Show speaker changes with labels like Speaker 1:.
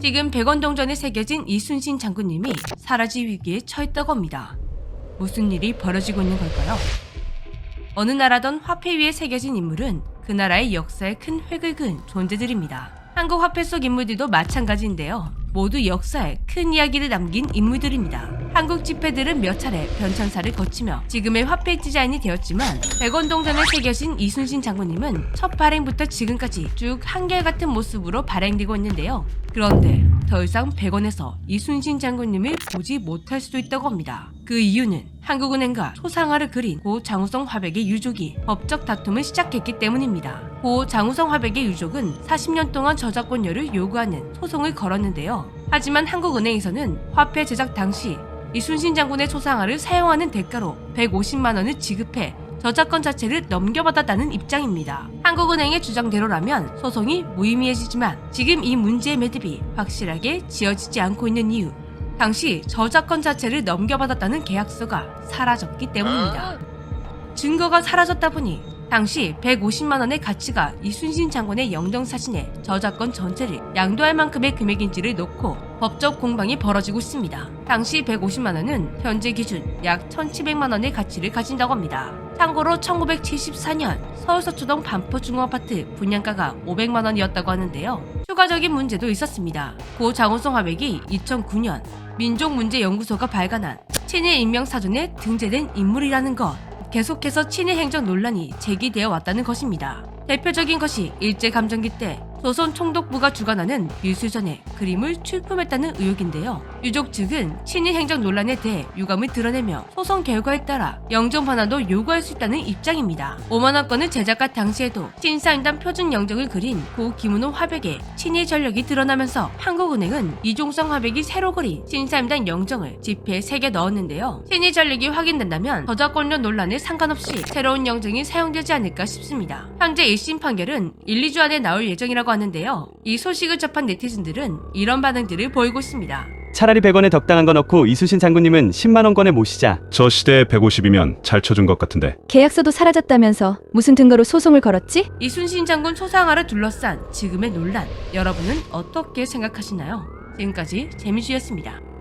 Speaker 1: 지금 백원동전에 새겨진 이순신 장군님이 사라질 위기에 처했다고 합니다. 무슨 일이 벌어지고 있는 걸까요? 어느 나라던 화폐 위에 새겨진 인물은 그 나라의 역사에 큰 획을 그은 존재들입니다. 한국 화폐 속 인물들도 마찬가지인데요. 모두 역사에 큰 이야기를 남긴 인물들입니다. 한국 지폐들은 몇 차례 변천사를 거치며 지금의 화폐 디자인이 되었지만 백원동전에 새겨진 이순신 장군님은 첫 발행부터 지금까지 쭉 한결같은 모습으로 발행되고 있는데요. 그런데 더 이상 백원에서 이순신 장군님을 보지 못할 수도 있다고 합니다. 그 이유는 한국은행과 초상화를 그린 고 장우성 화백의 유족이 법적 다툼을 시작했기 때문입니다. 고 장우성 화백의 유족은 40년 동안 저작권료를 요구하는 소송을 걸었는데요. 하지만 한국은행에서는 화폐 제작 당시 이순신 장군의 초상화를 사용하는 대가로 150만 원을 지급해 저작권 자체를 넘겨받았다는 입장입니다. 한국은행의 주장대로라면 소송이 무의미해지지만 지금 이 문제의 매듭이 확실하게 지어지지 않고 있는 이유, 당시 저작권 자체를 넘겨받았다는 계약서가 사라졌기 때문입니다. 증거가 사라졌다 보니 당시 150만 원의 가치가 이순신 장군의 영정사진에 저작권 전체를 양도할 만큼의 금액인지를 놓고 법적 공방이 벌어지고 있습니다. 당시 150만 원은 현재 기준 약 1,700만 원의 가치를 가진다고 합니다. 참고로 1974년 서울 서초동 반포중앙아파트 분양가가 500만 원이었다고 하는데요. 추가적인 문제도 있었습니다. 고 장우성 화백이 2009년 민족문제연구소가 발간한 친일 인명사전에 등재된 인물이라는 것, 계속해서 친일 행적 논란이 제기되어 왔다는 것입니다. 대표적인 것이 일제감정기 때 조선 총독부가 주관하는 미술전에 그림을 출품했다는 의혹인데요. 유족 측은 친일 행적 논란에 대해 유감을 드러내며 소송 결과에 따라 영정 반환도 요구할 수 있다는 입장입니다. 5만 원권은 제작가 당시에도 신사임당 표준 영정을 그린 고 김은호 화백의 친일 전력이 드러나면서 한국은행은 이종성 화백이 새로 그린 신사임당 영정을 지폐에 새겨 넣었는데요. 친일 전력이 확인된다면 저작권료 논란에 상관없이 새로운 영정이 사용되지 않을까 싶습니다. 현재 1심 판결은 1, 2주 안에 나올 예정이라고 하는데요. 이 소식을 접한 네티즌들은 이런 반응들을 보이고 있습니다.
Speaker 2: 차라리 100원에 적당한 거 넣고 이순신 장군님은 10만 원권에 모시자.
Speaker 3: 저 시대에 150이면 잘 쳐준 것 같은데.
Speaker 4: 계약서도 사라졌다면서 무슨 근거로 소송을 걸었지?
Speaker 1: 이순신 장군 초상화를 둘러싼 지금의 논란, 여러분은 어떻게 생각하시나요? 지금까지 재미주였습니다.